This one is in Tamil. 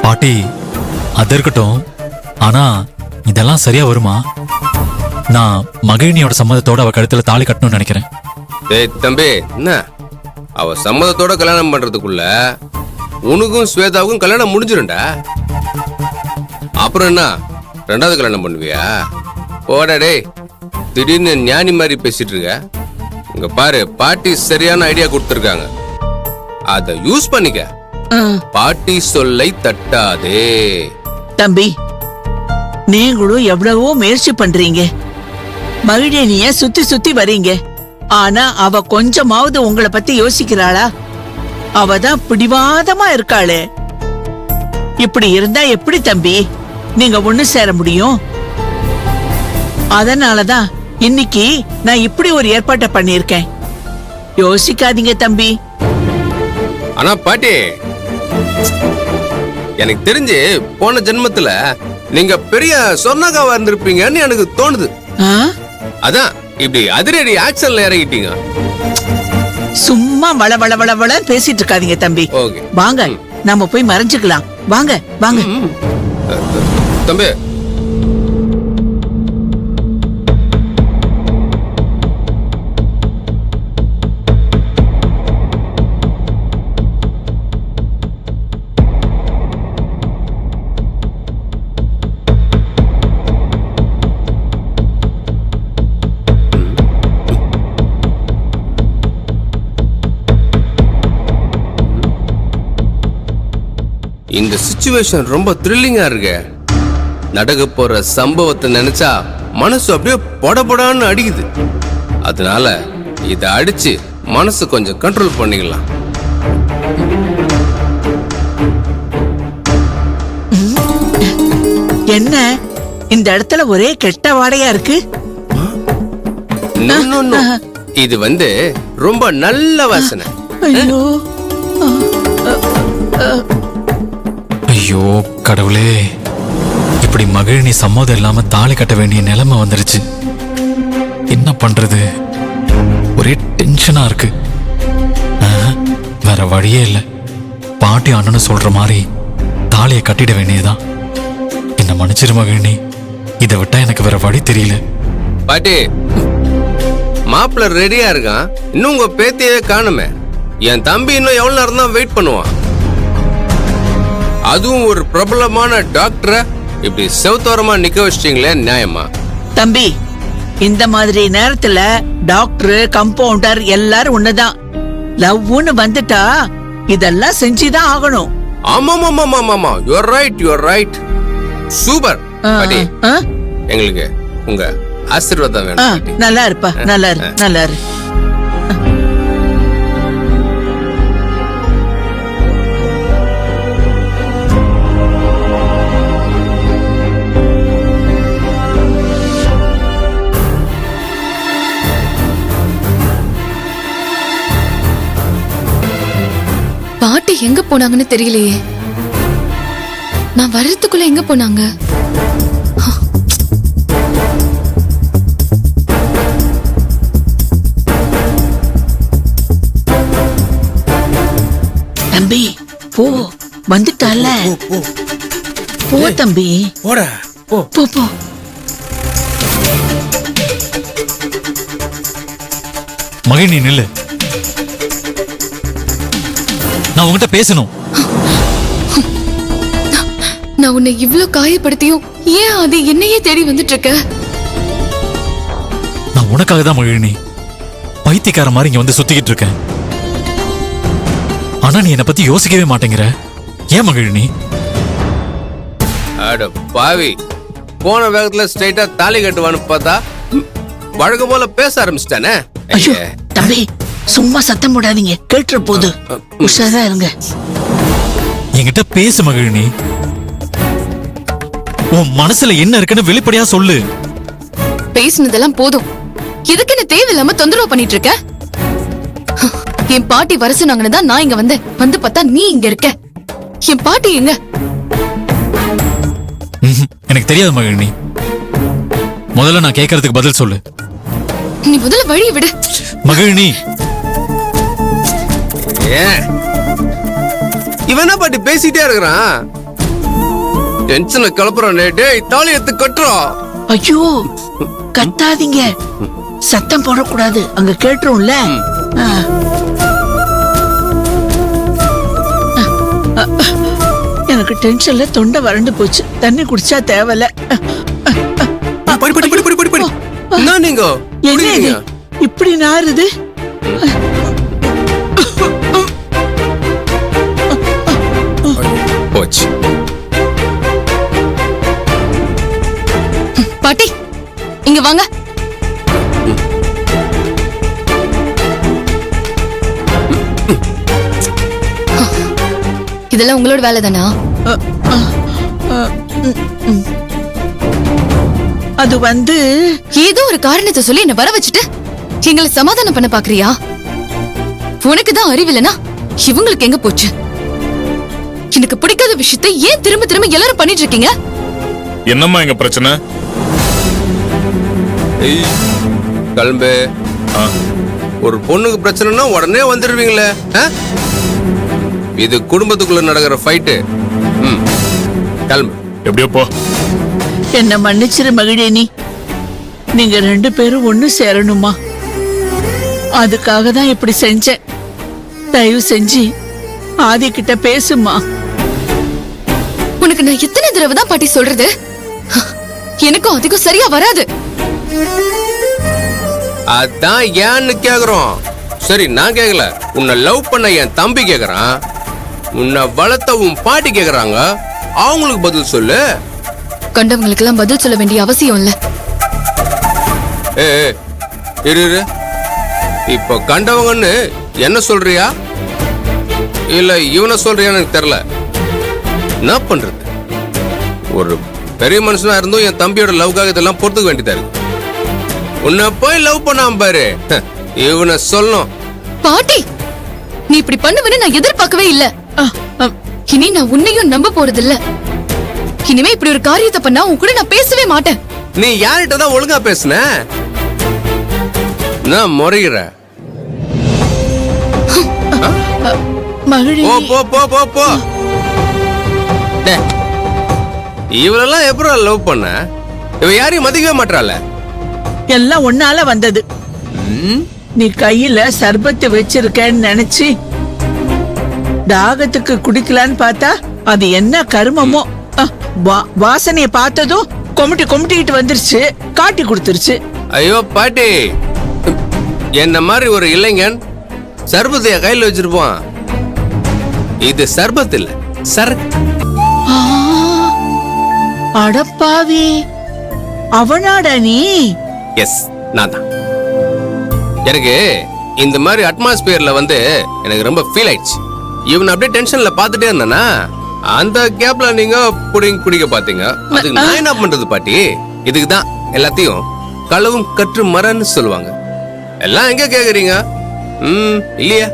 பாட்டி அது இருக்கட்டும். ஆனா இதெல்லாம் சரியா வருமா? நான் மகிழினியோட சம்மதத்தோட அவ கழுத்துல தாலி கட்டணும்னு நினைக்கிறேன். டேய் தம்பி, என்ன அவ சம்மதத்தோட கல்யாணம் பண்றதுக்குள்ள உனக்கும் ஸ்வேதாவுக்கும் கல்யாணம் முடிஞ்சிரும்டா. அப்புறம் என்ன ரெண்டாவது கல்யாணம் பண்ணுவியா? போடா டேய், திடீர்னு ஞானி மாதிரி பேசிட்டு இருக்க. இங்க பாரு, பாட்டி சரியான ஐடியா கொடுத்துருக்காங்க, அத யூஸ் பண்ணிக்க. பாட்டி சொல்லை தட்டாதே. தம்பி, நீங்களும் எவ்வளவோ முயற்சி பண்றீங்க, மகிழினிய சுத்தி சுத்தி வரீங்க. ஆனா அவ கொஞ்சமாவது உங்களை பத்தி யோசிக்கிறாளா? அவதான் பிடிவாதமா இருக்காளே. இப்படி இருந்தா எப்படி தம்பி நீங்க ஒண்ணு சேர முடியும்? அதனாலதான் இன்னைக்கு நான் இப்படி ஒரு ஏற்பாட்டை பண்ணிருக்கேன். யோசிக்காதீங்க தம்பி. ஆனா பாட்டி, எனக்கு தெரிஞ்சு போன ஜென்மத்துல நீங்க பெரிய சொர்ணகாவா இருந்திருப்பீங்கன்னு எனக்கு தோணுது. அதான் இப்படி அதிரடி ஆக்ஷன்ல இறங்கிட்டீங்க. சும்மா வள வள வள வள பேசிட்டு இருக்காதீங்க தம்பி. வாங்க நாம போய் மறைஞ்சுக்கலாம். வாங்க வாங்க. தம்பி, இந்த சிச்சுவேஷன் ரொம்ப த்ரில்லிங்கா இருக்கு. நடக்க போற சம்பவத்தை நினைச்சா மனசு அப்படியே பொடபொடான்னு அடிக்குது. அதனால இத அடிச்சு மனசு கொஞ்சம் கண்ட்ரோல் பண்ணிக்கலாம். என்ன இந்த இடத்துல ஒரே கெட்ட வாடையா இருக்கு? இது ரொம்ப நல்ல வாசனை. ஐயோ ஐயோ கடவுளே, இப்படி மகிழினி சம்மதம் இல்லாம தாலி கட்ட வேண்டிய நிலைமை வந்துருச்சு. என்ன பண்றது? ஒரே டென்ஷனா இருக்கு. வேற வழியே இல்ல. பாட்டி அண்ணனு சொல்ற மாதிரி தாலியை கட்டிட வேண்டியதுதான். என்ன மன்னிச்சிரு மகிழினி, இதை விட்டா எனக்கு வேற வழி தெரியல. பாட்டி, மாப்பிள்ள ரெடியா இருக்கான், இன்னும் உங்க பேத்தியே காணுமே. என் தம்பி இன்னும் எவ்வளவு நேரம் தான் வெயிட் பண்ணுவான்? அதுவும் ஒரு பிரபலமான டாக்டரை இப்படி செவத்தோரமா நிக்க வச்சிட்டீங்களே, நியாயமா? தம்பி, இந்த மாதிரி நேரத்துல டாக்டர் கம்பவுண்டர் எல்லாரும் ஒண்ணுதான். லவ்னு வந்துட்டா இதெல்லாம் செஞ்சுதான் ஆகணும். ஆமா, யூஆர் ரைட். சூப்பர் பாட்டி, எங்களுக்கு உங்க ஆசீர்வாதம் வேணும். நல்லா இருப்பா, நல்லா இரு. பாட்டி எங்க போனாங்கன்னு தெரியலையே. நான் வர்றதுக்குள்ள எங்க போனாங்க? தம்பி போ, வந்துட்டால. போ தம்பி, போடா, போ போ. மகிழினி நில்லு, நான் உங்ககிட்ட பேசணும். நான் உன்னை இவ்ளோ காயப்படுத்தியும் ஏன் அது என்னையே தேடி வந்துட்டு இருக்க? நான் உனக்காக தான் மகிழினி பைத்தியக்கார மாதிரி இங்க வந்து சுத்திக்கிட்டு இருக்கேன். ஆனா நீ என்னை பத்தி யோசிக்கவே மாட்டேங்கிற. ஏன் மகிழினி? அட பாவி, போன வேகத்துல ஸ்ட்ரைட்டா தாலி கட்டுவான்னு பார்த்தா வழக்கம் போல பேச ஆரம்பிச்சிட்டானே. ஐயோ தம்பி, சும்மா சத்தம் போடாதீங்க, கேட்டுற போது. உஷாரா இருங்க. என்கிட்ட பேசு மகிழினி. உன் மனசுல என்ன இருக்குன்னு வெளிப்படையா சொல்லு. பேசினதெல்லாம் போதும். எதுக்கு என்ன தேவையில்லாம தொந்தரவு பண்ணிட்டு இருக்க? என் பாட்டி வர சொன்னாங்கன்னு தான் நான் இங்க வந்தேன். வந்து பார்த்தா நீ இங்க இருக்க. என் பாட்டி எங்க? எனக்கு தெரியாது மகிழினி. முதல்ல நான் கேட்கறதுக்கு பதில் சொல்லு. நீ முதல்ல வழி விடு மகிழினி. இவன் என்ன பாட்டி பேசிட்டே இருக்கிறான்? டென்ஷனை கிளப்புறானே. டேய் தாலி எடுத்து கட்டுறோம். ஐயோ கத்தாதீங்க, சத்தம் போடக்கூடாது, அங்க கேட்டுரும்ல. ஆ. எனக்கு டென்ஷன்ல தொண்டை வறண்டு போச்சு, தண்ணி குடிச்சா தேவல. படி படி படி படி படி படி. என்ன நீங்க என்ன இது குடிக்கிறீங்க? இப்படி நாறுது? போச்சு. பாட்டி இங்க வாங்க. இதெல்லாம் உங்களோட வேலை தானா? அது வந்து ஏதோ ஒரு காரணத்தை சொல்லி என்ன வர வச்சுட்டு எங்களை சமாதானம் பண்ண பாக்குறியா? உனக்கு தான் அறிவில்லைனா இவங்களுக்கு எங்க போச்சு? எனக்கு பிடிக்காத விஷயத்தை ஏன் திரும்ப திரும்ப எல்லாரும் பண்ணிட்டு இருக்கீங்க? என்னம்மா எங்க பிரச்சனை? ஏய், கிளம்பு. ஒரு பொண்ணுக்கு பிரச்சனைனா உடனே வந்துடுவீங்களே. இது குடும்பத்துக்குள்ள நடக்கிற ஃபைட்டு. கிளம்பு. எப்படியோ போ. என்ன மன்னிச்சிரு மகிழேனி, நீங்க 2 பேரும் ஒண்ணு சேரணுமா, அதுக்காக தான் இப்படி செஞ்சேன். தயவு செஞ்சு ஆதி கிட்ட பேசுமா. உனக்கு நான் எத்தனை தடவை தான் பாட்டி சொல்றது? எனக்கும் அதிகம் சரியா வராது. அதான் ஏன்னு கேக்குறோம். சரி நான் கேக்கல, உன்னை லவ் பண்ண என் தம்பி கேக்குறான், உன்னை வளர்த்த உன் பாட்டி கேக்குறாங்க, அவங்களுக்கு பதில் சொல்லு. கண்டவங்களுக்கு எல்லாம் பதில் சொல்ல வேண்டிய அவசியம் இல்ல. ஏ இரு இரு. இப்ப கண்டவங்கன்னு என்ன சொல்றியா இல்ல இவனை சொல்றியான்னு எனக்கு தெரியல. என்ன பண்றது? ஒரு பெரிய மனுஷனா இருந்தும் என் தம்பியோட லவ்காக இதெல்லாம் பொறுத்துக்க வேண்டியதா இருக்கு. உன்னை போய் லவ் பண்ணாம பாரு, இவனை சொல்லணும். பாட்டி நீ இப்படி பண்ணுவேன்னு நான் எதிர்பார்க்கவே இல்ல. இனி நான் உன்னையும் நம்ப போறது இல்ல. இனிமே இப்படி ஒரு காரியத்தை பண்ணா உன் கூட நான் பேசவே மாட்டேன். நீ யார்கிட்ட தான் ஒழுங்கா பேசுன? நான் முறைகிற. மகிழேனி, போ போ போ போ போ. இவளெல்லாம் எப்பரா லவ் பண்ண? இவ யாரையும் மதிக்கவே மாட்டாள. எல்லாம் உன்னால வந்தது. நீ கையில சர்பத்து வச்சிருக்கேன்னு நினைச்சு தாகத்துக்கு குடிக்கலான்னு பார்த்தா அது என்ன கருமமோ, வாசனைய பார்த்ததும் கொமிட்டி கொமிட்டிக்கிட்டு வந்துருச்சு, காட்டி கொடுத்துருச்சு. ஐயோ பாட்டி, என்ன மாதிரி ஒரு இளைஞன் சர்பத்தைய கையில வச்சிருப்பான். இது சர்பத் இல்ல, சரக்கு. அடப்பாவி, அவனாடா நீ? எஸ், நான் தான். எனக்கு இந்த மாதிரி அட்மாஸ்பியர்ல வந்து எனக்கு ரொம்ப ஃபீல் ஆயிடுச்சு. இவன் அப்படியே டென்ஷன்ல பாத்துட்டே இருந்தானா, அந்த கேப்ல நீங்க புடிங்க குடிக்க பாத்தீங்க. அதுக்கு நான் என்ன பண்றது பாட்டி? இதுக்கு தான் எல்லாத்தையும் களவும் கற்று மரன்னு சொல்லுவாங்க. எல்லாம் எங்க கேக்குறீங்க? இல்லையா?